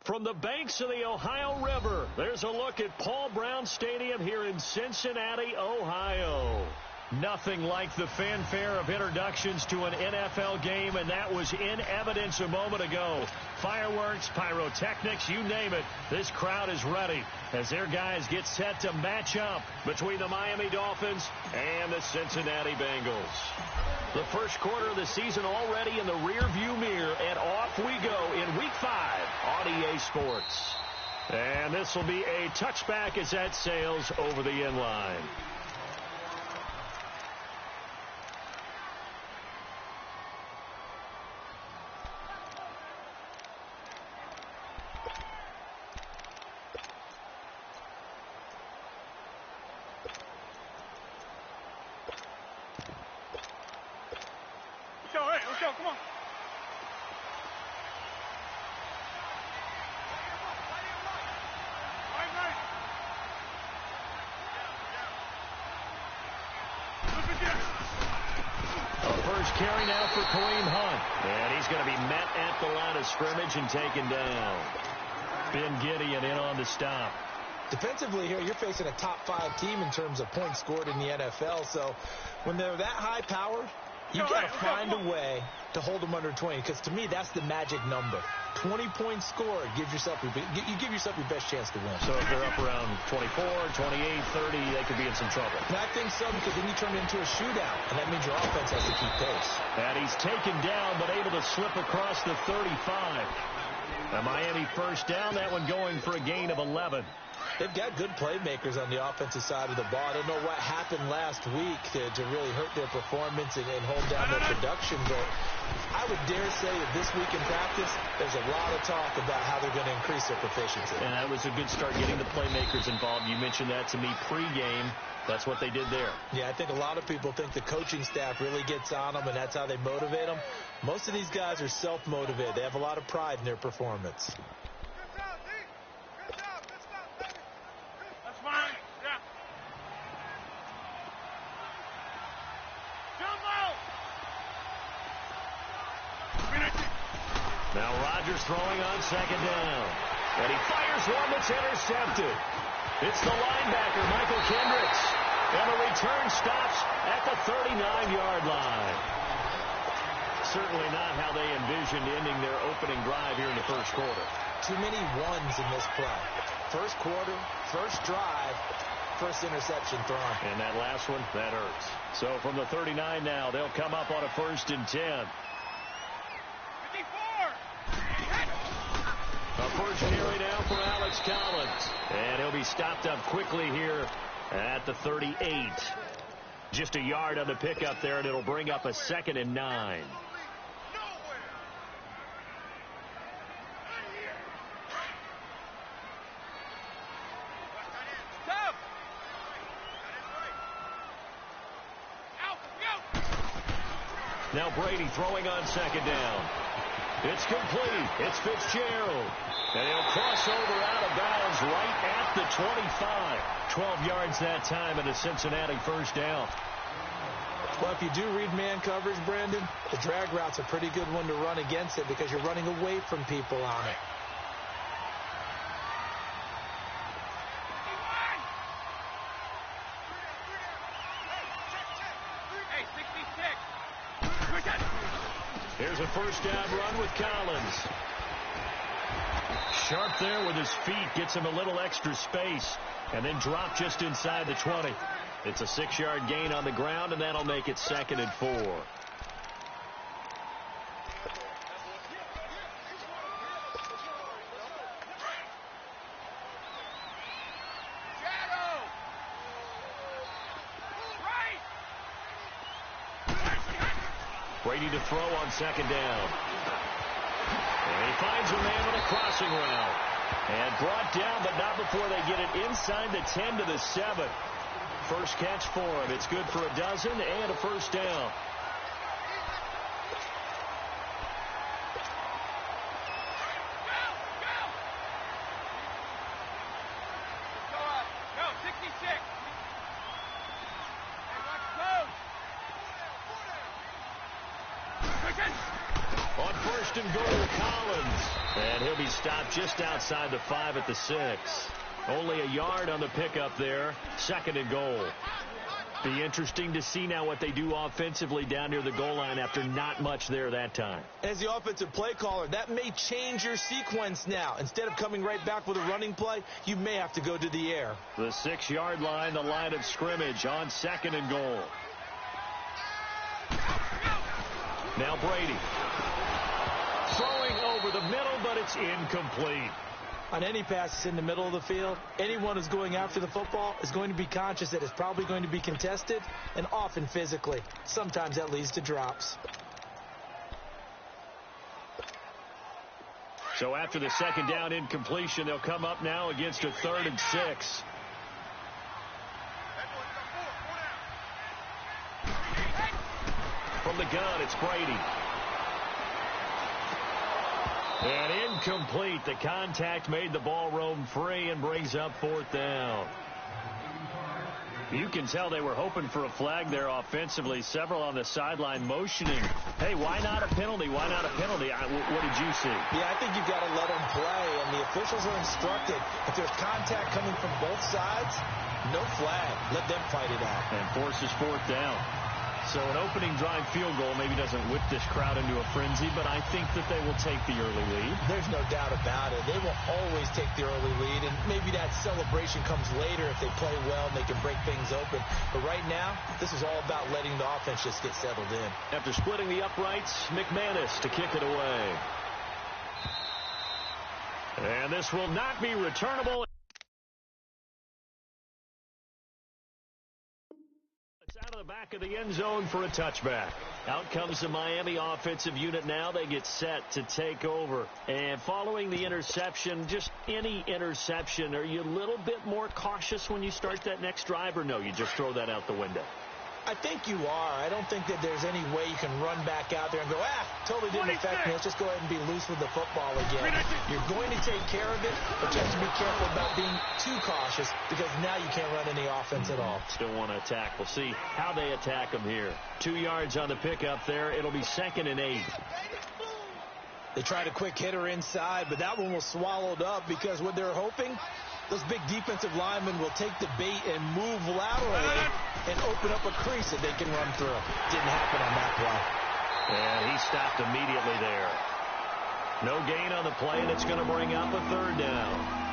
From the banks of the Ohio River, there's a look at Paul Brown Stadium here in Cincinnati, Ohio. Nothing like the fanfare of introductions to an NFL game, and that was in evidence a moment ago. Fireworks, pyrotechnics, you name it. This crowd is ready as their guys get set to match up between the Miami Dolphins and the Cincinnati Bengals. The first quarter of the season already in the rearview mirror, and off we go in Week 5 on EA Sports. And this will be a touchback as that sails over the end line. Let's go, come on. A first carry now for Kareem Hunt. And he's going to be met at the line of scrimmage and taken down. Ben Gideon in on the stop. Defensively here, you're facing a top 5 team in terms of points scored in the NFL. So when they're that high powered, you got to find a way to hold them under 20, because to me, that's the magic number. 20 points scored, you give yourself your best chance to win. So if they're up around 24, 28, 30, they could be in some trouble. And I think so, because then you turn it into a shootout, and that means your offense has to keep pace. And he's taken down, but able to slip across the 35. A Miami first down, that one going for a gain of 11. They've got good playmakers on the offensive side of the ball. I don't know what happened last week to really hurt their performance and hold down their production, but I would dare say that this week in practice, there's a lot of talk about how they're going to increase their proficiency. And that was a good start getting the playmakers involved. You mentioned that to me pregame. That's what they did there. Yeah, I think a lot of people think the coaching staff really gets on them, and that's how they motivate them. Most of these guys are self-motivated. They have a lot of pride in their performance. Now Rodgers throwing on second down. And he fires one that's intercepted. It's the linebacker, Michael Kendricks. And the return stops at the 39-yard line. Certainly not how they envisioned ending their opening drive here in the first quarter. Too many ones in this play. First quarter, first drive, first interception thrown. And that last one, that hurts. So from the 39 now, they'll come up on a 1st and 10. A first carry now for Alex Collins. And he'll be stopped up quickly here at the 38. Just a yard on the pickup there, and it'll bring up a 2nd and 9. Now Brady throwing on second down. It's complete. It's Fitzgerald. And he'll cross over out of bounds right at the 25. 12 yards that time and a Cincinnati first down. Well, if you do read man coverage, Brandon, the drag route's a pretty good one to run against it because you're running away from people on it. Here's a first down run with Collins. Sharp there with his feet, gets him a little extra space, and then drop just inside the 20. It's a 6-yard gain on the ground, and that'll make it 2nd and 4. Brady to throw on second down. And he finds a man with a crossing route. And brought down, but not before they get it inside the 10 to the 7. First catch for him. It's good for a dozen and a first down. On first and goal, Collins. And he'll be stopped just outside the 5 at the 6. Only a yard on the pickup there. Second and goal. Be interesting to see now what they do offensively down near the goal line after not much there that time. As the offensive play caller, that may change your sequence now. Instead of coming right back with a running play, you may have to go to the air. The 6-yard line, the line of scrimmage on second and goal. Now Brady. Throwing over the middle, but it's incomplete. On any pass in the middle of the field, anyone who's going after the football is going to be conscious that it's probably going to be contested, and often physically. Sometimes that leads to drops. So after the second down incompletion, they'll come up now against a 3rd and 6. From the gun, it's Brady. And incomplete. The contact made the ball roam free and brings up 4th down. You can tell they were hoping for a flag there offensively. Several on the sideline motioning. Hey, why not a penalty? Why not a penalty? What did you see? Yeah, I think you've got to let them play, and the officials are instructed. If there's contact coming from both sides, no flag. Let them fight it out. And forces 4th down. So an opening drive field goal maybe doesn't whip this crowd into a frenzy, but I think that they will take the early lead. There's no doubt about it. They will always take the early lead, and maybe that celebration comes later if they play well and they can break things open. But right now, this is all about letting the offense just get settled in. After splitting the uprights, McManus to kick it away. And this will not be returnable. Out of the back of the end zone for a touchback. Out comes the Miami offensive unit now. They get set to take over. And following the interception, just any interception, are you a little bit more cautious when you start that next drive, or no, you just throw that out the window? I think you are. I don't think that there's any way you can run back out there and go, totally didn't affect me. Let's just go ahead and be loose with the football again. You're going to take care of it, but you have to be careful about being too cautious because now you can't run any offense at all. Still want to attack. We'll see how they attack them here. 2 yards on the pickup there. It'll be 2nd and 8. They tried a quick hitter inside, but that one was swallowed up because what they're hoping, those big defensive linemen will take the bait and move laterally and open up a crease that they can run through. Didn't happen on that play. And he stopped immediately there. No gain on the play, and it's going to bring up a 3rd down.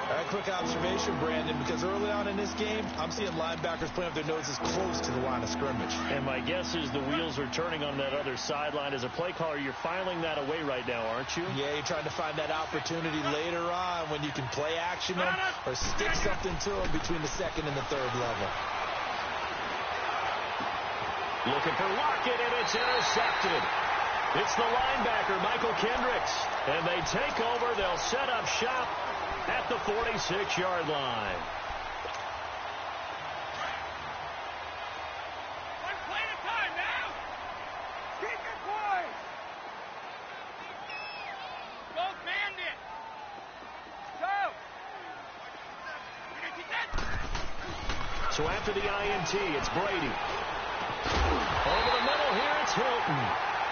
All right, quick observation, Brandon, because early on in this game, I'm seeing linebackers putting up their noses close to the line of scrimmage. And my guess is the wheels are turning on that other sideline. As a play caller, you're filing that away right now, aren't you? Yeah, you're trying to find that opportunity later on when you can play action them or stick something to them between the 2nd and the 3rd level. Looking for Lockett, and it's intercepted. It's the linebacker, Michael Kendricks. And they take over. They'll set up shop at the 46-yard line. One play at a time now. Keep it quiet. Go, Bandit. Go. So after the INT, it's Brady. Over the middle here, it's Hilton.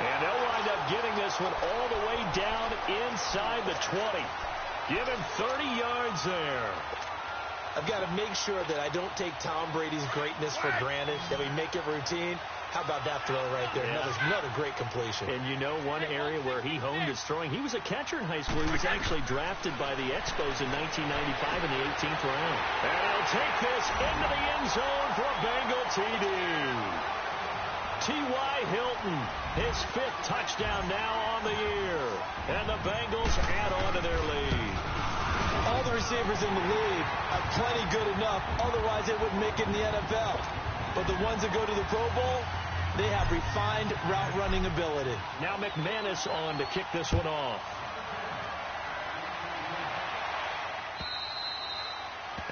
And they'll wind up getting this one all the way down inside the 20. Give him 30 yards there. I've got to make sure that I don't take Tom Brady's greatness for granted, that we make it routine. How about that throw right there? Yeah. Another great completion. And you know one area where he honed his throwing, he was a catcher in high school. He was actually drafted by the Expos in 1995 in the 18th round. And he'll take this into the end zone for a Bengal TD. T.Y. Hilton, his 5th touchdown now on the year. And the Bengals add on to their lead. All the receivers in the league are plenty good enough. Otherwise, they wouldn't make it in the NFL. But the ones that go to the Pro Bowl, they have refined route running ability. Now McManus on to kick this one off.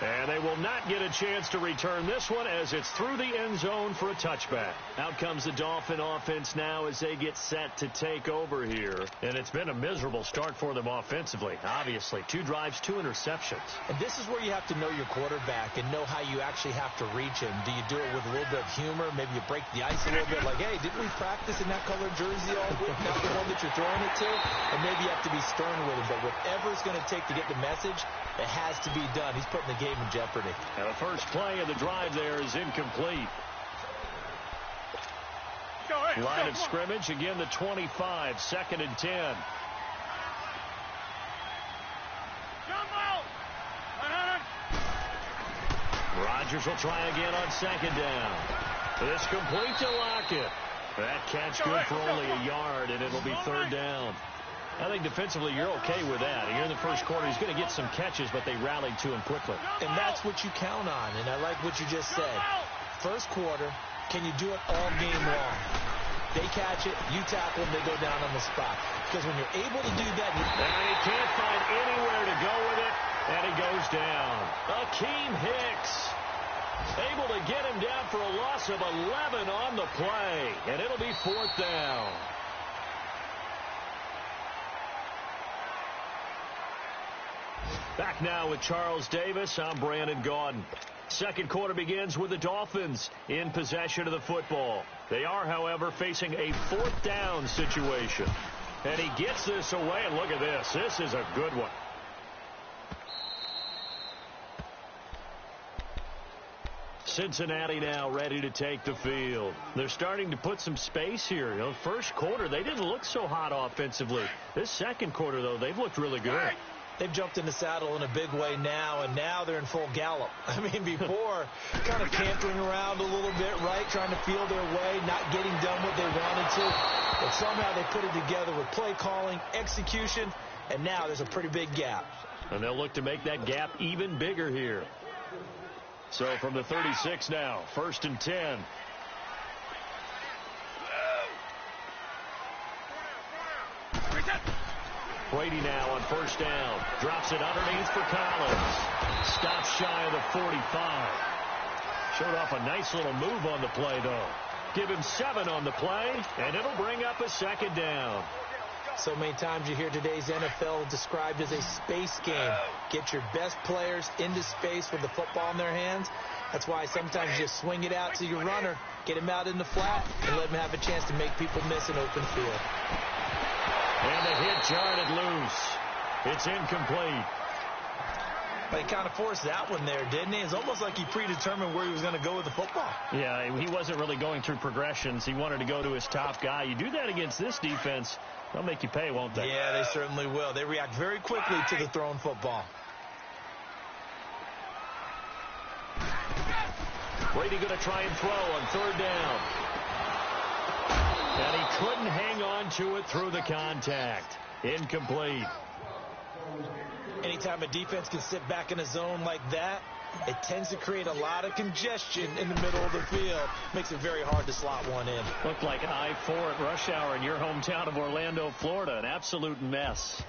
And they will not get a chance to return this one as it's through the end zone for a touchback. Out comes the Dolphin offense now as they get set to take over here. And it's been a miserable start for them offensively, obviously. 2 drives, 2 interceptions. And this is where you have to know your quarterback and know how you actually have to reach him. Do you do it with a little bit of humor? Maybe you break the ice a little bit like, hey, didn't we practice in that colored jersey all week? Not the one that you're throwing it to? And maybe you have to be stern with him. But whatever it's going to take to get the message, it has to be done. He's putting the game in jeopardy. And the first play of the drive there is incomplete. Line of scrimmage, again the 25, 2nd and 10. Rodgers will try again on 2nd down. This complete to Lockett. That catch good for only a yard, and it'll be 3rd down. I think defensively you're okay with that. Here in the first quarter, he's going to get some catches, but they rallied to him quickly. And that's what you count on, and I like what you just said. First quarter, can you do it all game long? They catch it, you tackle them, they go down on the spot. Because when you're able to do that... And he can't find anywhere to go with it, and he goes down. Akeem Hicks able to get him down for a loss of 11 on the play, and it'll be 4th down. Back now with Charles Davis. I'm Brandon Gaudin. Second quarter begins with the Dolphins in possession of the football. They are, however, facing a 4th down situation. And he gets this away, and look at this. This is a good one. Cincinnati now ready to take the field. They're starting to put some space here. You know, first quarter, they didn't look so hot offensively. This second quarter, though, they've looked really good. They've jumped in the saddle in a big way now, and now they're in full gallop. I mean, before, kind of cantering around a little bit, right, trying to feel their way, not getting done what they wanted to. But somehow they put it together with play calling, execution, and now there's a pretty big gap. And they'll look to make that gap even bigger here. So from the 36 now, 1st and 10. Brady now on 1st down. Drops it underneath for Collins. Stops shy of the 45. Showed off a nice little move on the play, though. Give him 7 on the play, and it'll bring up a 2nd down. So many times you hear today's NFL described as a space game. Get your best players into space with the football in their hands. That's why sometimes you just swing it out to your runner, get him out in the flat, and let him have a chance to make people miss an open field. And the hit jarred loose. It's incomplete. But he kind of forced that one there, didn't he? It's almost like he predetermined where he was going to go with the football. Yeah, he wasn't really going through progressions. He wanted to go to his top guy. You do that against this defense, they'll make you pay, won't they? Yeah, they certainly will. They react very quickly to the thrown football. Brady going to try and throw on 3rd down. And he couldn't hang on to it through the contact. Incomplete. Anytime a defense can sit back in a zone like that, it tends to create a lot of congestion in the middle of the field. Makes it very hard to slot one in. Looked like I-4 at rush hour in your hometown of Orlando, Florida. An absolute mess.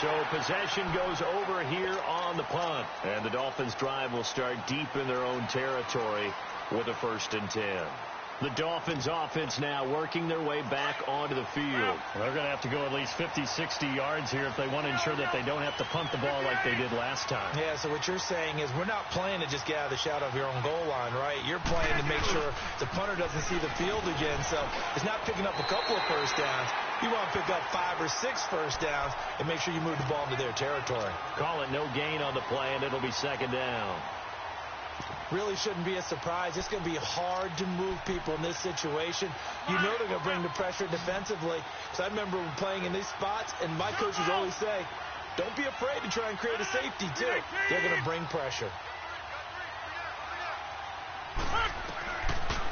So possession goes over here on the punt. And the Dolphins drive will start deep in their own territory with a 1st and 10. The Dolphins offense now working their way back onto the field. They're going to have to go at least 50, 60 yards here if they want to ensure that they don't have to punt the ball like they did last time. Yeah, so what you're saying is we're not playing to just get out of the shadow of your own goal line, right? You're playing to make sure the punter doesn't see the field again. So it's not picking up a couple of 1st downs. You want to pick up 5 or 6 1st downs and make sure you move the ball into their territory. Call it no gain on the play, and it'll be 2nd down. Really shouldn't be a surprise. It's going to be hard to move people in this situation. You know they're going to bring the pressure defensively. So I remember playing in these spots, and my coach would always say, don't be afraid to try and create a safety, too. They're going to bring pressure.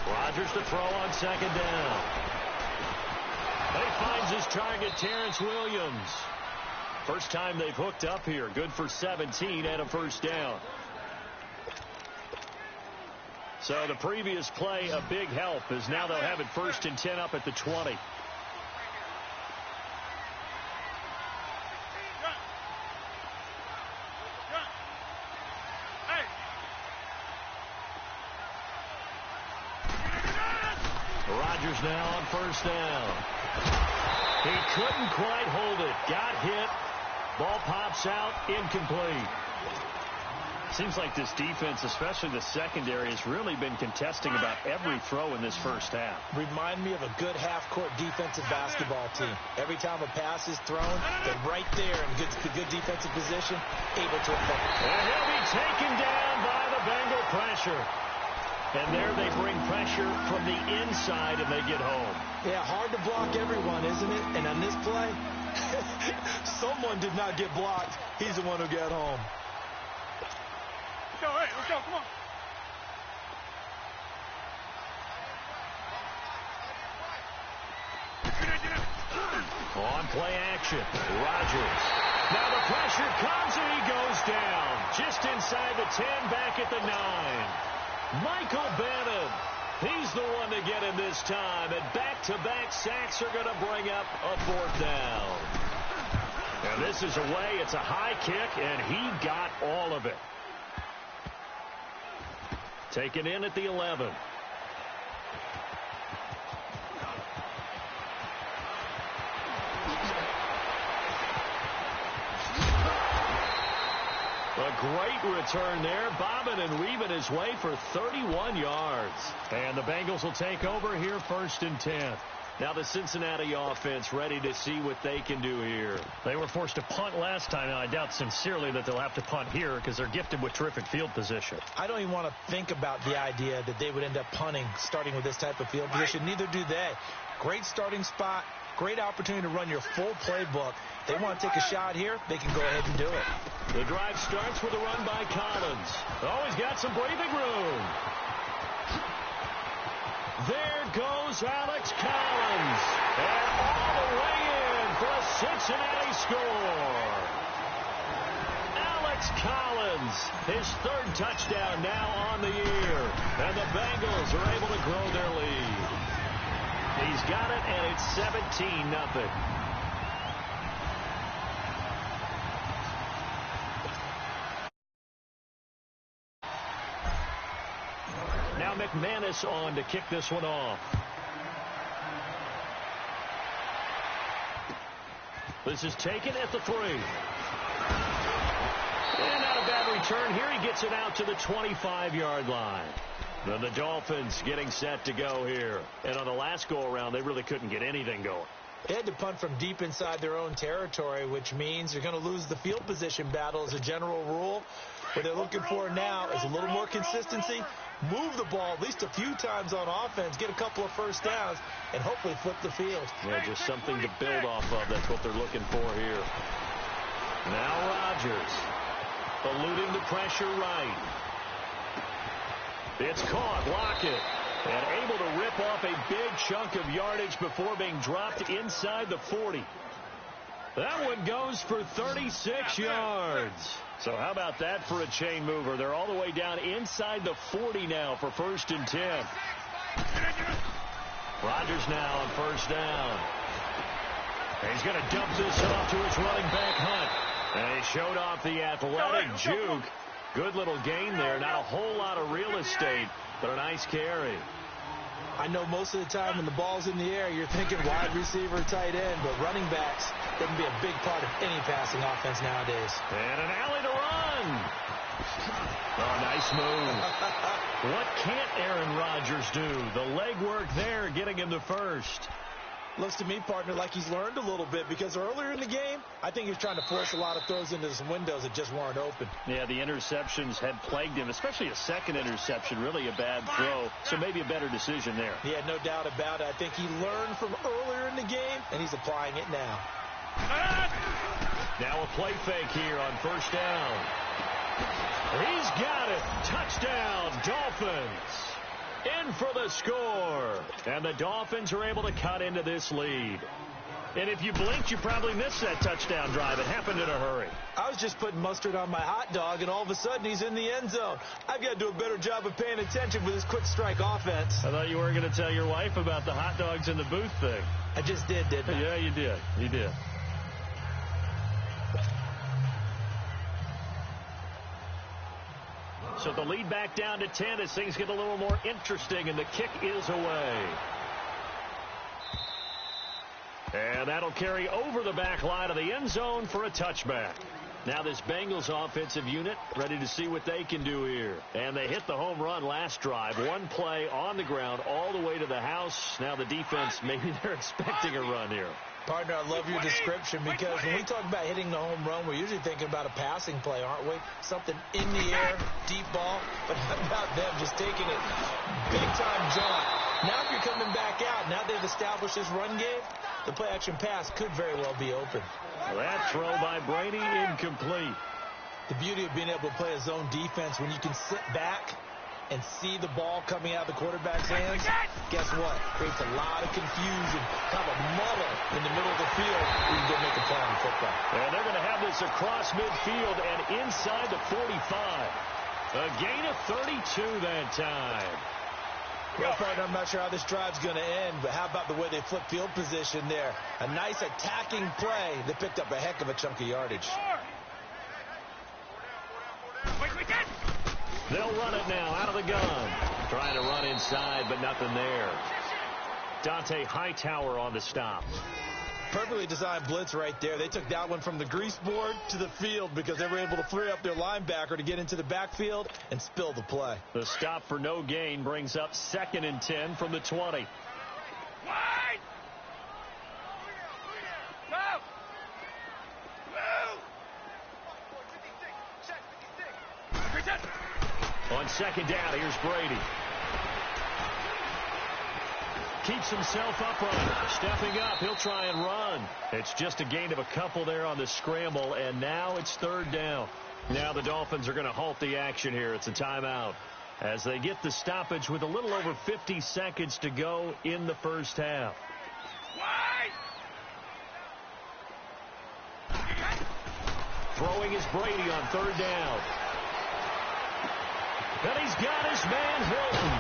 Rodgers to throw on 2nd down. And he finds his target, Terrence Williams. First time they've hooked up here. Good for 17 and a 1st down. So the previous play, a big help, as now they'll have it 1st and 10 up at the 20. Rodgers now on first down. He couldn't quite hold it. Got hit. Ball pops out. Incomplete. Seems like this defense, especially the secondary, has really been contesting about every throw in this first half. Remind me of a good half-court defensive basketball team. Every time a pass is thrown, they're right there in good defensive position, able to affect it. And he'll be taken down by the Bengal pressure. And there they bring pressure from the inside, and they get home. Yeah, hard to block everyone, isn't it? And on this play, someone did not get blocked. He's the one who got home. Let's go, hey, let's go, come on. On play action, Rodgers. Now the pressure comes, and he goes down. Just inside the 10, back at the 9. Michael Bannon. He's the one to get him this time, and back-to-back sacks are going to bring up a 4th down. And this is away. It's a high kick, and he got all of it. Taken in at the 11. A great return there, bobbing and weaving his way for 31 yards. And the Bengals will take over here 1st and 10. Now the Cincinnati offense ready to see what they can do here. They were forced to punt last time, and I doubt sincerely that they'll have to punt here because they're gifted with terrific field position. I don't even want to think about the idea that they would end up punting starting with this type of field position. Neither do they. Great starting spot, great opportunity to run your full playbook. They want to take a shot here, they can go ahead and do it. The drive starts with a run by Collins. Oh, he's got some breathing room. There goes Alex Collins. And all the way in for a Cincinnati score. Alex Collins, his 3rd touchdown now on the year. And the Bengals are able to grow their lead. He's got it, and it's 17-0. Now McManus on to kick this one off. This is taken at the 3. And not a bad return here. He gets it out to the 25-yard line. Then the Dolphins getting set to go here. And on the last go-around, they really couldn't get anything going. They had to punt from deep inside their own territory, which means you're going to lose the field position battle as a general rule. What they're looking for now is a little more consistency. Move the ball at least a few times on offense, get a couple of first downs, and hopefully flip the field. Yeah, just something to build off of. That's what they're looking for here. Now Rodgers eluding the pressure right. It's caught. Lockett. And able to rip off a big chunk of yardage before being dropped inside the 40. That one goes for 36 yards. So how about that for a chain mover? They're all the way down inside the 40 now for 1st and 10. Rodgers now on 1st down. And he's going to dump this off to his running back, Hunt. And he showed off the athletic juke. Good little gain there. Not a whole lot of real estate, but a nice carry. I know most of the time when the ball's in the air, you're thinking wide receiver, tight end, but running backs, they can be a big part of any passing offense nowadays. And an alley to run. Oh, nice move. What can't Aaron Rodgers do? The legwork there getting him the first. Looks to me, partner, like he's learned a little bit because earlier in the game, I think he was trying to force a lot of throws into some windows that just weren't open. Yeah, the interceptions had plagued him, especially a second interception, really a bad throw. So maybe a better decision there. Yeah, no doubt about it. I think he learned from earlier in the game, and he's applying it now. Now a play fake here on 1st down. He's got it. Touchdown, Dolphins. In for the score. And the Dolphins are able to cut into this lead. And if you blinked, you probably missed that touchdown drive. It happened in a hurry. I was just putting mustard on my hot dog, and all of a sudden he's in the end zone. I've got to do a better job of paying attention with this quick strike offense. I thought you were going to tell your wife about the hot dogs in the booth thing. I just didn't I? Yeah, you did. You did. So the lead back down to 10 as things get a little more interesting, and the kick is away. And that'll carry over the back line of the end zone for a touchback. Now this Bengals offensive unit ready to see what they can do here. And they hit the home run last drive. One play on the ground all the way to the house. Now the defense, maybe they're expecting a run here. Partner, I love your description because when we talk about hitting the home run, we're usually thinking about a passing play, aren't we? Something in the air, deep ball. But how about them just taking it big-time jaunt? Now if you're coming back out, now they've established this run game, the play-action pass could very well be open. That throw by Brady incomplete. The beauty of being able to play a zone defense when you can sit back and see the ball coming out of the quarterback's hands, guess what? Creates a lot of confusion, kind of a muddle in the middle of the field where you can go make a play on the football. And they're going to have this across midfield and inside the 45. A gain of 32 that time. Well, partner, I'm not sure how this drive's going to end, but how about the way they flip field position there? A nice attacking play. They picked up a heck of a chunk of yardage. They'll run it now out of the gun. Trying to run inside, but nothing there. Dante Hightower on the stop. Perfectly designed blitz right there. They took that one from the grease board to the field because they were able to free up their linebacker to get into the backfield and spill the play. The stop for no gain brings up 2nd and 10 from the 20. On 2nd down, here's Brady. Keeps himself upright. Stepping up, he'll try and run. It's just a gain of a couple there on the scramble, and now it's 3rd down. Now the Dolphins are going to halt the action here. It's a timeout as they get the stoppage with a little over 50 seconds to go in the first half. Throwing is Brady on 3rd down. And he's got his man Hilton.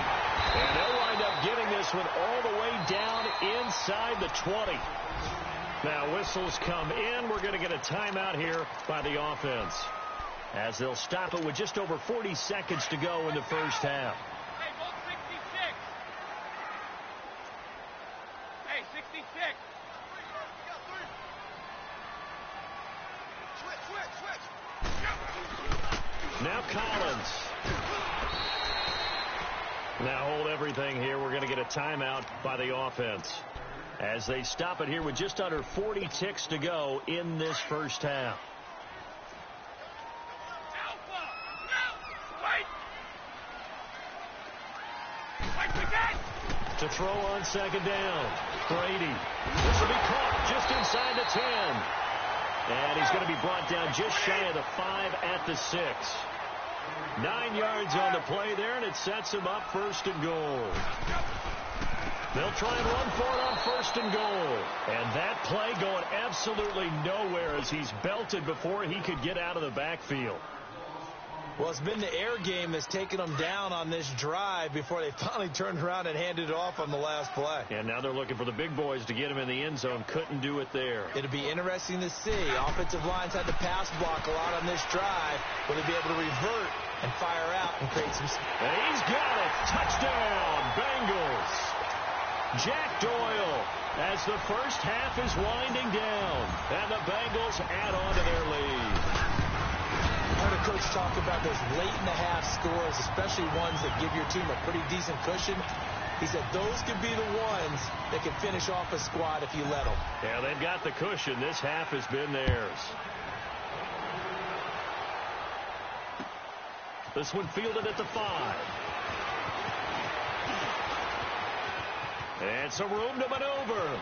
And they'll wind up getting this one all the way down inside the 20. Now whistles come in. We're going to get a timeout here by the offense, as they'll stop it with just over 40 seconds to go in the first half. Hey, both 66. Hey, 66. Switch. Now Collins. Now hold everything here. We're going to get a timeout by the offense as they stop it here with just under 40 ticks to go in this first half. To throw on 2nd down. Brady. This will be caught just inside the 10. And he's going to be brought down just shy of the 5 at the 6. 9 yards on the play there, and it sets him up 1st and goal. They'll try and run for it on 1st and goal. And that play going absolutely nowhere as he's belted before he could get out of the backfield. Well, it's been the air game that's taken them down on this drive before they finally turned around and handed it off on the last play. And now they're looking for the big boys to get him in the end zone. Couldn't do it there. It'll be interesting to see. Offensive lines had to pass block a lot on this drive. Will they be able to revert and fire out and create some... And he's got it. Touchdown, Bengals. Jack Doyle as the first half is winding down. And the Bengals add on to their lead. I heard a coach talk about those late-in-the-half scores, especially ones that give your team a pretty decent cushion. He said those could be the ones that can finish off a squad if you let them. Yeah, they've got the cushion. This half has been theirs. This one fielded at the 5. And some room to maneuver.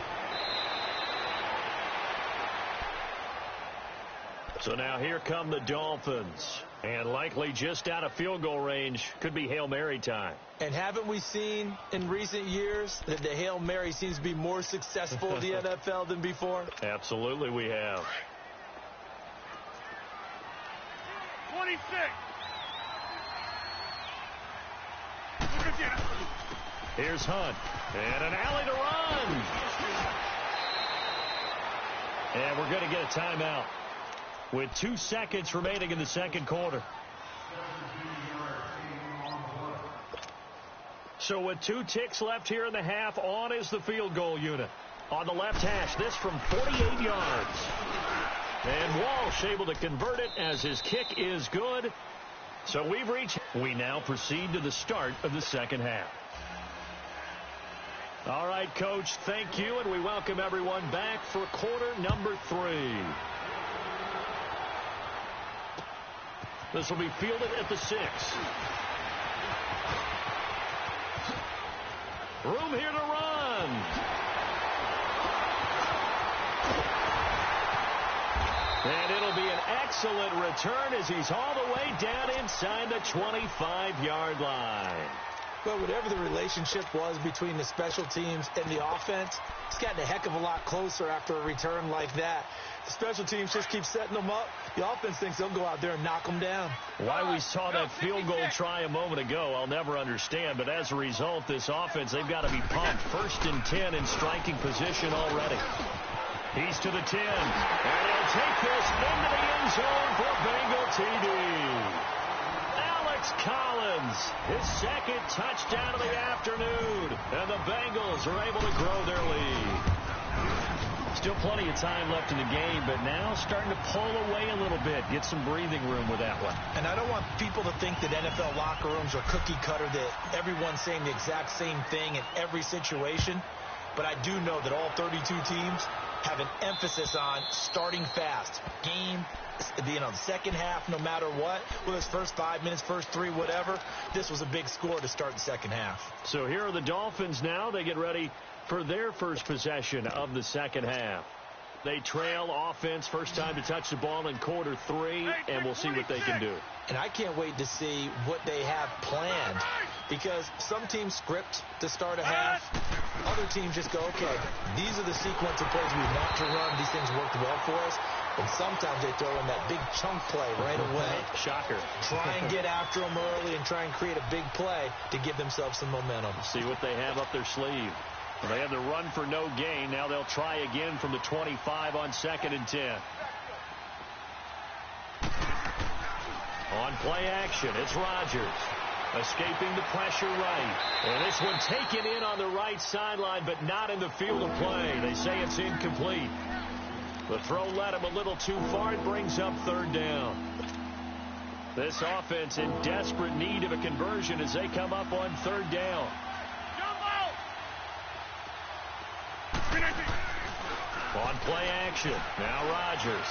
So now here come the Dolphins. And likely just out of field goal range. Could be Hail Mary time. And haven't we seen in recent years that the Hail Mary seems to be more successful in the NFL than before? Absolutely we have. 26. Here's Hunt. And an alley to run. And we're going to get a timeout with 2 seconds remaining in the second quarter. So with 2 ticks left here in the half, on is the field goal unit. On the left hash, this from 48 yards. And Walsh able to convert it as his kick is good. So we now proceed to the start of the second half. All right, Coach, thank you, and we welcome everyone back for quarter number 3. This will be fielded at the 6. Room here to run. And it'll be an excellent return as he's all the way down inside the 25-yard line. But whatever the relationship was between the special teams and the offense, it's gotten a heck of a lot closer after a return like that. The special teams just keep setting them up. The offense thinks they'll go out there and knock them down. Why we saw that field goal try a moment ago, I'll never understand. But as a result, this offense, they've got to be pumped. 1st and 10 in striking position already. He's to the 10. And he'll take this into the end zone for Bengal TD. Collins, his 2nd touchdown of the afternoon, and the Bengals are able to grow their lead. Still plenty of time left in the game, but now starting to pull away a little bit, get some breathing room with that one. And I don't want people to think that NFL locker rooms are cookie cutter, that everyone's saying the exact same thing in every situation, but I do know that all 32 teams have an emphasis on starting fast. The second half, no matter what, whether it's first 5 minutes, first 3, whatever, this was a big score to start the second half. So here are the Dolphins now. They get ready for their first possession of the second half. They trail offense, first time to touch the ball in quarter 3, and we'll see what they can do. And I can't wait to see what they have planned, because some teams script to start a half. Other teams just go, okay, these are the sequence of plays we want to run. These things worked well for us. And sometimes they throw in that big chunk play right away. Shocker. Try and get after them early and try and create a big play to give themselves some momentum. See what they have up their sleeve. Well, they had the run for no gain. Now they'll try again from the 25 on 2nd and 10. On play action, it's Rodgers. Escaping the pressure right. And this one taken in on the right sideline, but not in the field of play. They say it's incomplete. The throw led him a little too far. It brings up 3rd down. This offense in desperate need of a conversion as they come up on 3rd down. On play action, now Rodgers.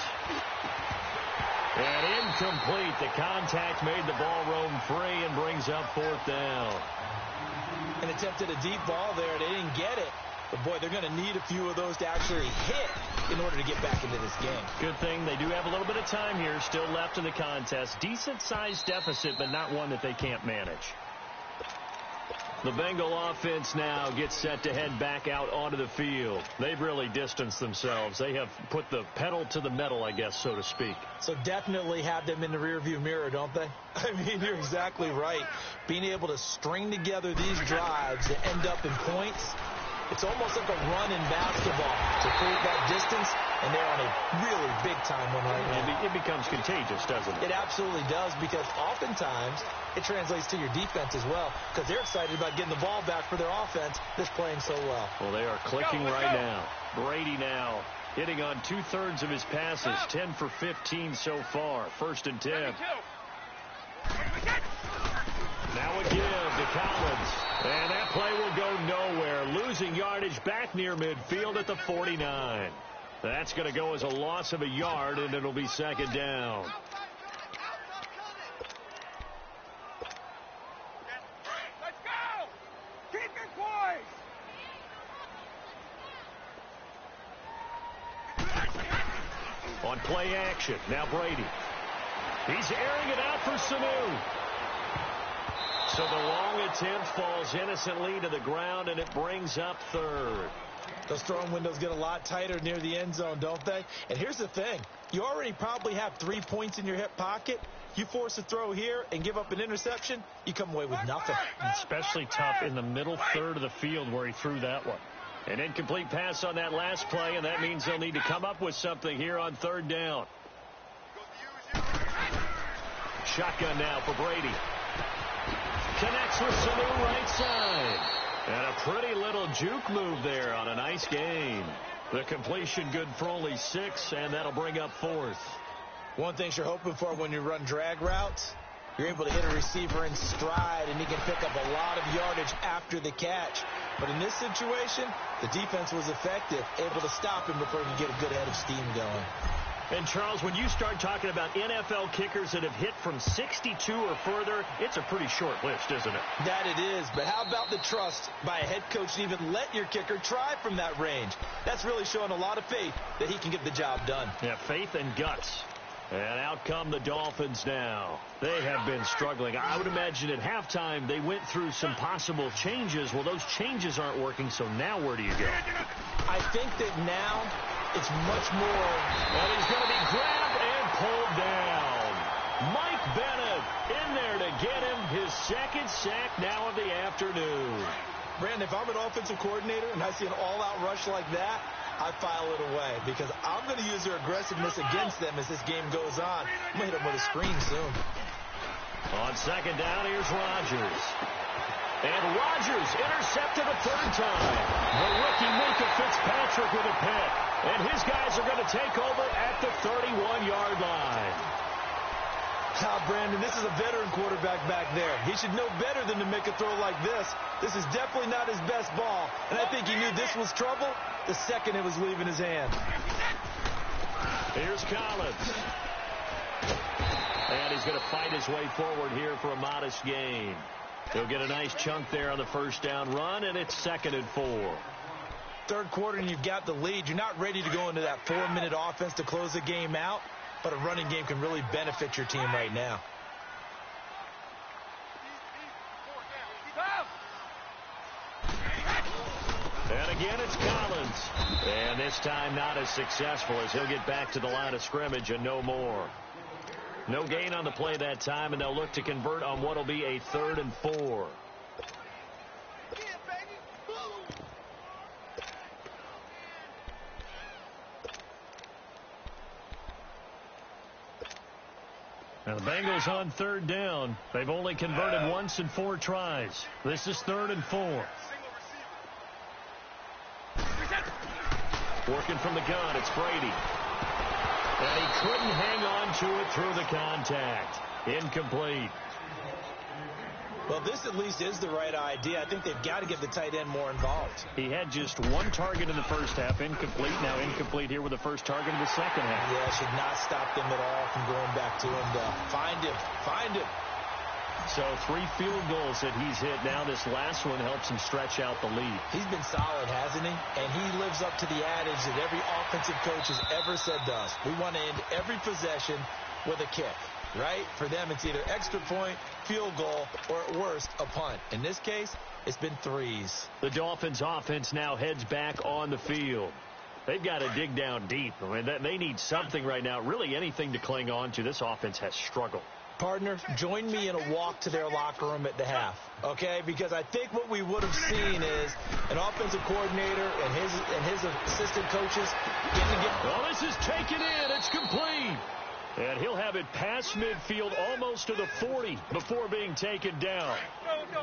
And incomplete. The contact made the ball roam free and brings up 4th down. And attempted a deep ball there. They didn't get it. But, boy, they're going to need a few of those to actually hit in order to get back into this game. Good thing they do have a little bit of time here still left in the contest. Decent-sized deficit, but not one that they can't manage. The Bengal offense now gets set to head back out onto the field. They've really distanced themselves. They have put the pedal to the metal, I guess, so to speak. So definitely have them in the rearview mirror, don't they? I mean, you're exactly right. Being able to string together these drives that end up in points, it's almost like a run in basketball to create that distance, and they're on a really big-time one right now. It becomes contagious, doesn't it? It absolutely does, because oftentimes it translates to your defense as well, because they're excited about getting the ball back for their offense that's playing so well. Well, they are clicking right now. Brady now hitting on 2/3 of his passes, 10 for 15 so far. 1st and 10. Now a give to Collins. And that play will go nowhere. Losing yardage back near midfield at the 49. That's going to go as a loss of a yard, and it'll be 2nd down. Let's go! Keep it poised! On play action, now Brady. He's airing it out for Sanu. So the long attempt falls innocently to the ground, and it brings up 3rd. Those throwing windows get a lot tighter near the end zone, don't they? And here's the thing. You already probably have 3 points in your hip pocket. You force a throw here and give up an interception, you come away with nothing. Especially tough in the middle 3rd of the field where he threw that one. An incomplete pass on that last play, and that means they'll need to come up with something here on 3rd down. Shotgun now for Brady. Connects with Sanu right side. And a pretty little juke move there on a nice gain. The completion good for only 6, and that'll bring up 4th. One thing you're hoping for when you run drag routes, you're able to hit a receiver in stride, and he can pick up a lot of yardage after the catch. But in this situation, the defense was effective, able to stop him before he could get a good head of steam going. And, Charles, when you start talking about NFL kickers that have hit from 62 or further, it's a pretty short list, isn't it? That it is. But how about the trust by a head coach to even let your kicker try from that range? That's really showing a lot of faith that he can get the job done. Yeah, faith and guts. And out come the Dolphins now. They have been struggling. I would imagine at halftime they went through some possible changes. Well, those changes aren't working, so now where do you go? I think that now it's much more. And he's going to be grabbed and pulled down. Mike Bennett in there to get him his 2nd sack now of the afternoon. Brandon, if I'm an offensive coordinator and I see an all-out rush like that, I file it away because I'm going to use their aggressiveness against them as this game goes on. I'm going to hit them with a screen soon. On 2nd down, here's Rodgers. And Rodgers intercepted a 3rd time. The rookie Minka Fitzpatrick with a pick. And his guys are going to take over at the 31-yard line. Brandon, this is a veteran quarterback back there. He should know better than to make a throw like this. This is definitely not his best ball. And I think he knew this was trouble the second it was leaving his hand. Here's Collins. And he's going to fight his way forward here for a modest gain. He'll get a nice chunk there on the 1st down run, and it's 2nd and 4. 3rd quarter, and you've got the lead. You're not ready to go into that 4-minute offense to close the game out, but a running game can really benefit your team right now. And again, it's Collins. And this time not as successful as he'll get back to the line of scrimmage and no more. No gain on the play that time, and they'll look to convert on what will be a 3rd and 4. Now the Bengals on 3rd down. They've only converted once in 4 tries. This is 3rd and 4. Working from the gun, it's Brady. And he couldn't hang on to it through the contact. Incomplete. Well, this at least is the right idea. I think they've got to get the tight end more involved. He had just 1 target in the 1st half, incomplete. Now incomplete here with the 1st target in the 2nd half. Yeah, should not stop them at all from going back to him to find him. So 3 field goals that he's hit now. This last one helps him stretch out the lead. He's been solid, hasn't he? And he lives up to the adage that every offensive coach has ever said to us. We want to end every possession with a kick, right? For them, it's either extra point, field goal, or at worst, a punt. In this case, it's been 3s. The Dolphins offense now heads back on the field. They've got to dig down deep. I mean, they need something right now, really anything to cling on to. This offense has struggled. Partner, join me in a walk to their locker room at the half, okay? Because I think what we would have seen is an offensive coordinator and his assistant coaches getting to get... Well, this is taken in. It's complete. And he'll have it past midfield almost to the 40 before being taken down.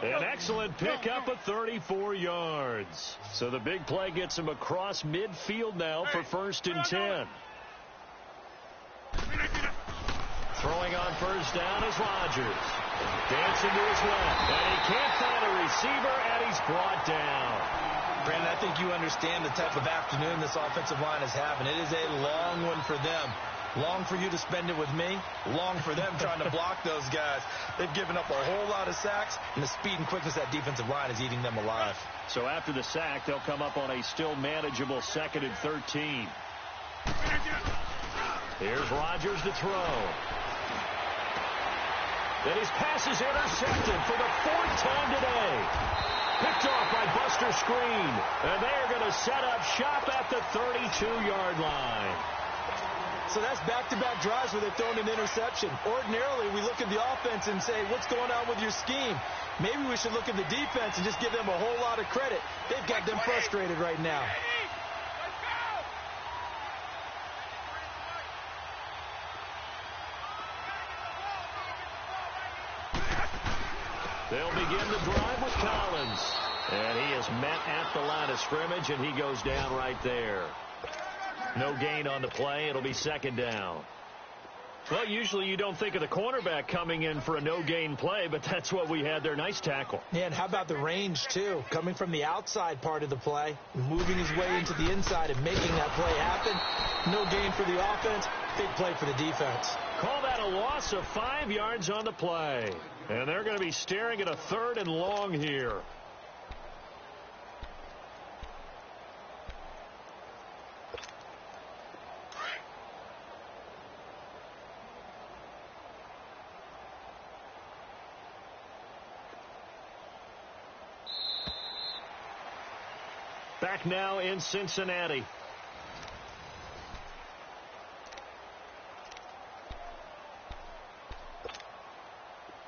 An excellent pickup of 34 yards. So the big play gets him across midfield now for 1st and 10. Throwing on 1st down is Rodgers. Dancing to his left. And he can't find a receiver, and he's brought down. Brandon, I think you understand the type of afternoon this offensive line is having. It is a long one for them. Long for you to spend it with me. Long for them trying to block those guys. They've given up a whole lot of sacks, and the speed and quickness of that defensive line is eating them alive. So after the sack, they'll come up on a still manageable 2nd and 13. Here's Rodgers to throw. And his pass is intercepted for the 4th time today. Picked off by Buster Screen. And they're going to set up shop at the 32-yard line. So that's back-to-back drives where they've thrown an interception. Ordinarily, we look at the offense and say, what's going on with your scheme? Maybe we should look at the defense and just give them a whole lot of credit. They've got them frustrated right now. They'll begin the drive with Collins. And he is met at the line of scrimmage, and he goes down right there. No gain on the play. It'll be second down. Well, usually you don't think of the cornerback coming in for a no-gain play, but that's what we had there. Nice tackle. Yeah, and how about the range, too? Coming from the outside part of the play, moving his way into the inside and making that play happen. No gain for the offense. Big play for the defense. Call that a loss of 5 yards on the play. And they're going to be staring at a 3rd and long here. Back now in Cincinnati.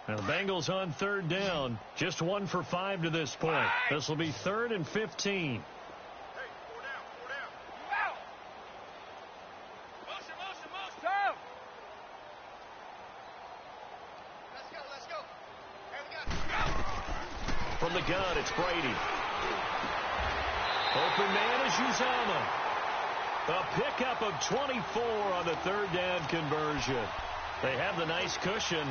Now the Bengals on 3rd down. Just 1 for 5 to this point. This will be 3rd and 15. From the gun, it's Brady. Open man is Uzama. A pickup of 24 on the 3rd down conversion. They have the nice cushion.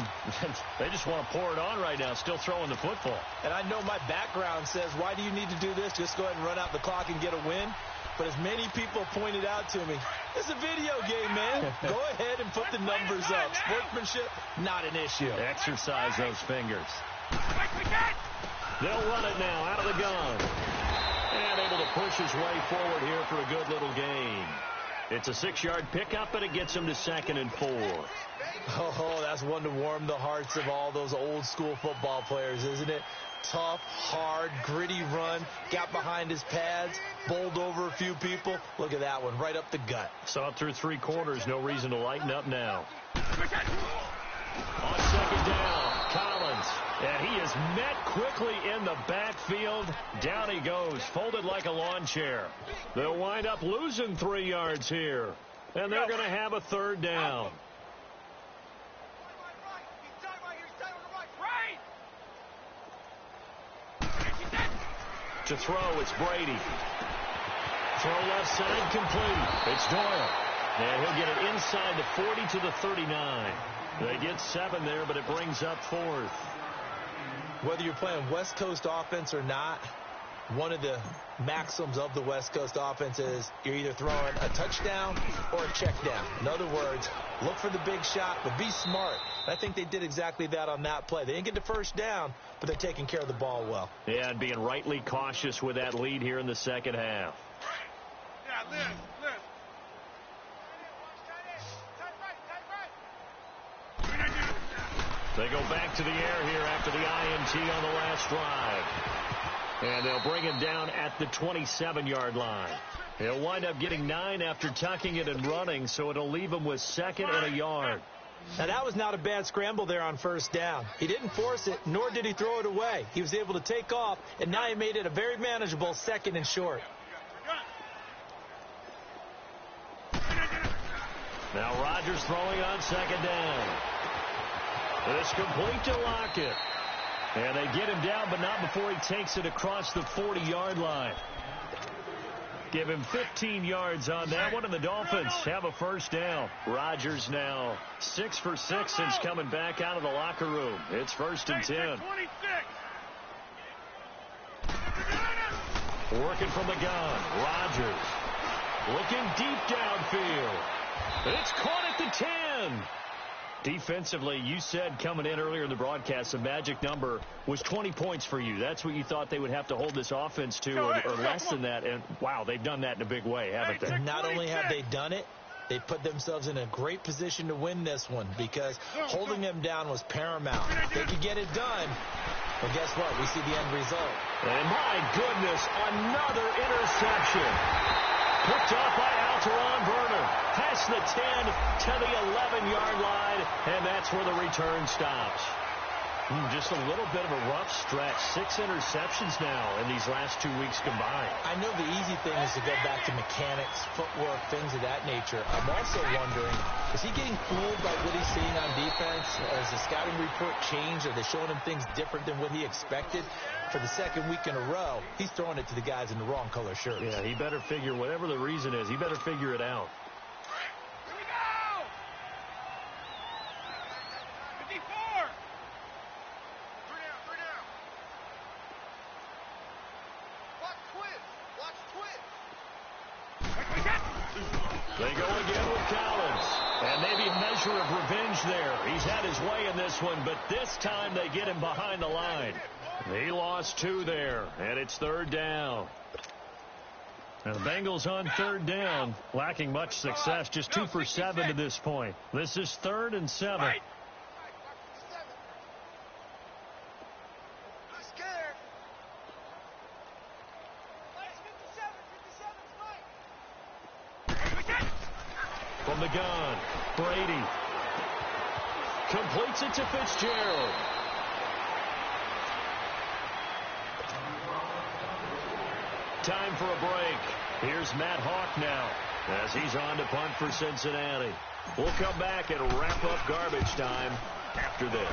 They just want to pour it on right now, still throwing the football. And I know my background says, why do you need to do this? Just go ahead and run out the clock and get a win. But as many people pointed out to me, it's a video game, man. Go ahead and put the numbers up. Sportsmanship, not an issue. Exercise those fingers. They'll run it now out of the gun. And able to push his way forward here for a good little gain. It's a 6-yard pickup, but it gets him to 2nd and 4. Oh, that's one to warm the hearts of all those old-school football players, isn't it? Tough, hard, gritty run. Got behind his pads, bowled over a few people. Look at that one, right up the gut. Saw it through 3 quarters. No reason to lighten up now. On 2nd down, Collins. And he is met quickly in the backfield. Down he goes, folded like a lawn chair. They'll wind up losing 3 yards here. And they're going to have a 3rd down. To throw, it's Brady. Throw left side, complete. It's Doyle. And he'll get it inside the 40 to the 39. They get 7 there, but it brings up 4th. Whether you're playing West Coast offense or not, one of the maxims of the West Coast offense is you're either throwing a touchdown or a check down. In other words, look for the big shot, but be smart. I think they did exactly that on that play. They didn't get the first down, but they're taking care of the ball well. Yeah, and being rightly cautious with that lead here in the second half. Yeah, Liz. They go back to the air here after the INT on the last drive. And they'll bring him down at the 27-yard line. He'll wind up getting 9 after tucking it and running, so it'll leave him with 2nd and a yard. Now, that was not a bad scramble there on 1st down. He didn't force it, nor did he throw it away. He was able to take off, and now he made it a very manageable 2nd and short. Now Rodgers throwing on 2nd down. It's complete to Lockett. And they get him down, but not before he takes it across the 40-yard line. Give him 15 yards on that one, and the Dolphins have a 1st down. Rodgers now 6 for 6 since coming back out of the locker room. It's 1st and 10. Working from the gun. Rodgers looking deep downfield. It's caught at the 10. Defensively, you said coming in earlier in the broadcast, the magic number was 20 points for you. That's what you thought they would have to hold this offense to, or less than that. And, wow, they've done that in a big way, haven't they? Not only have they done it, they put themselves in a great position to win this one because holding them down was paramount. They could get it done. Well, guess what? We see the end result. And, my goodness, another interception. Picked off by Alteron Burner. Past the 10 to the 11-yard line, and that's where the return stops. Just a little bit of a rough stretch. 6 interceptions now in these last 2 weeks combined. I know the easy thing is to go back to mechanics, footwork, things of that nature. I'm also wondering, is he getting fooled by what he's seeing on defense? Has the scouting report changed? Are they showing him things different than what he expected? For the second week in a row, he's throwing it to the guys in the wrong color shirts. Yeah, he better figure, whatever the reason is, he better figure it out. Here we go! 54! Three down. Watch twist. They go again with Collins. And maybe a measure of revenge there. He's had his way in this one, but this time they get him behind the line. He lost 2 there, and it's 3rd down. Now the Bengals on 3rd down, lacking much success, just 2 for 7 to this point. This is 3rd and 7. Right. From the gun, Brady completes it to Fitzgerald. Time for a break. Here's Matt Hawk now as he's on to punt for Cincinnati. We'll come back and wrap up garbage time after this.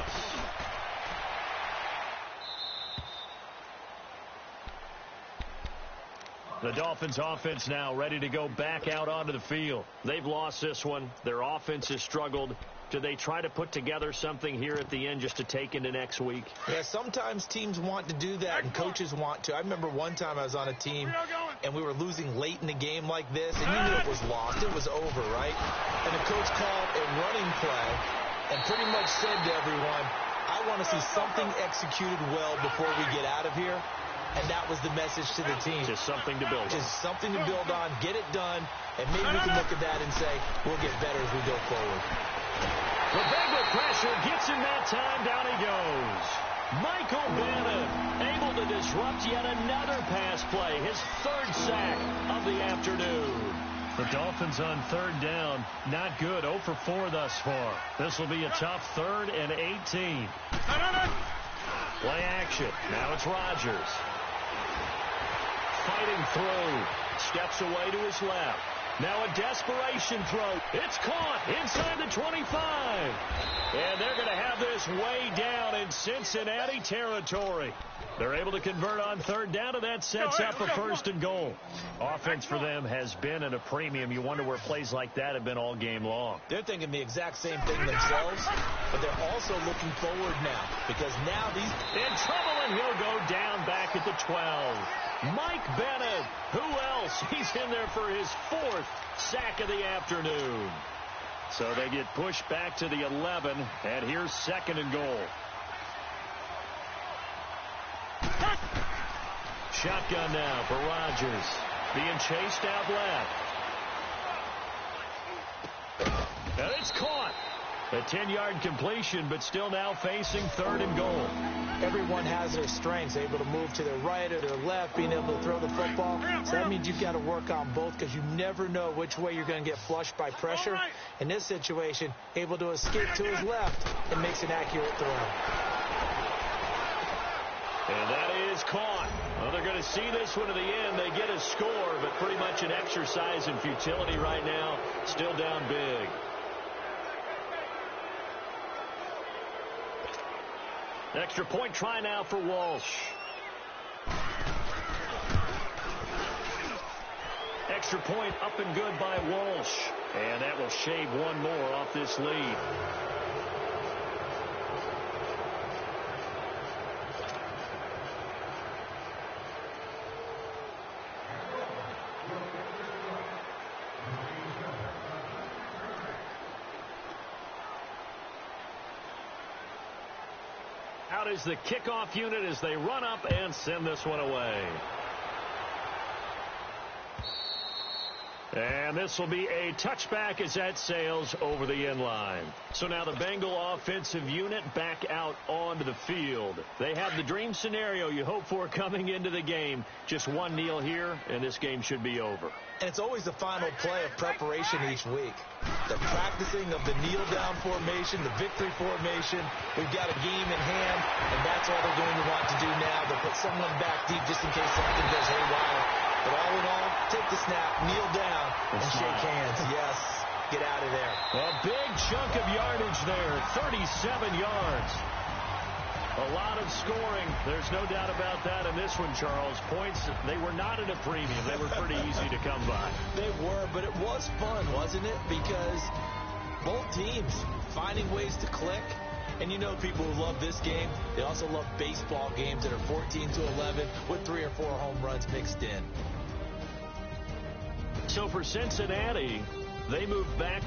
The Dolphins offense now ready to go back out onto the field. They've lost this one. Their offense has struggled. Do they try to put together something here at the end just to take into next week? Yeah, sometimes teams want to do that and coaches want to. I remember one time I was on a team and we were losing late in the game like this, and you knew it was lost. It was over, right? And the coach called a running play and pretty much said to everyone, I want to see something executed well before we get out of here. And that was the message to the team. Just something to build on. Just something to build on, get it done, and maybe we can look at that and say, we'll get better as we go forward. The Bengal pressure gets him that time. Down he goes. Michael Bennett able to disrupt yet another pass play. His 3rd sack of the afternoon. The Dolphins on 3rd down. Not good. 0 for 4 thus far. This will be a tough 3rd and 18. Play action. Now it's Rodgers. Fighting through. Steps away to his left. Now a desperation throw. It's caught inside the 25. And they're going to have this way down in Cincinnati territory. They're able to convert on 3rd down, and that sets up a 1st and goal. Offense for them has been at a premium. You wonder where plays like that have been all game long. They're thinking the exact same thing themselves, but they're also looking forward now because now these... In trouble, and he'll go down back at the 12. Mike Bennett, who else? He's in there for his 4th sack of the afternoon. So they get pushed back to the 11, and here's 2nd and goal. Shotgun now for Rodgers. Being chased out left. And it's caught. A 10-yard completion, but still now facing 3rd and goal. Everyone has their strengths, able to move to their right or their left, being able to throw the football. So that means you've got to work on both because you never know which way you're going to get flushed by pressure. In this situation, able to escape to his left and makes an accurate throw. And that is caught. Well, they're going to see this one to the end. They get a score, but pretty much an exercise in futility right now. Still down big. Extra point try now for Walsh. Extra point up and good by Walsh. And that will shave one more off this lead. Out is the kickoff unit as they run up and send this one away. And this will be a touchback as that sails over the end line. So now the Bengal offensive unit back out onto the field. They have the dream scenario you hope for coming into the game. Just one kneel here, and this game should be over. And it's always the final play of preparation each week. The practicing of the kneel-down formation, the victory formation. We've got a game in hand, and that's all they're going to want to do now. They'll put someone back deep just in case something goes haywire. But all in all, take the snap, kneel down, and shake hands. Yes, get out of there. A big chunk of yardage there, 37 yards. A lot of scoring. There's no doubt about that in this one, Charles. Points, they were not at a premium. They were pretty easy to come by. They were, but it was fun, wasn't it? Because both teams finding ways to click. And you know people who love this game, they also love baseball games that are 14-11 with 3 or 4 home runs mixed in. So for Cincinnati, they move back.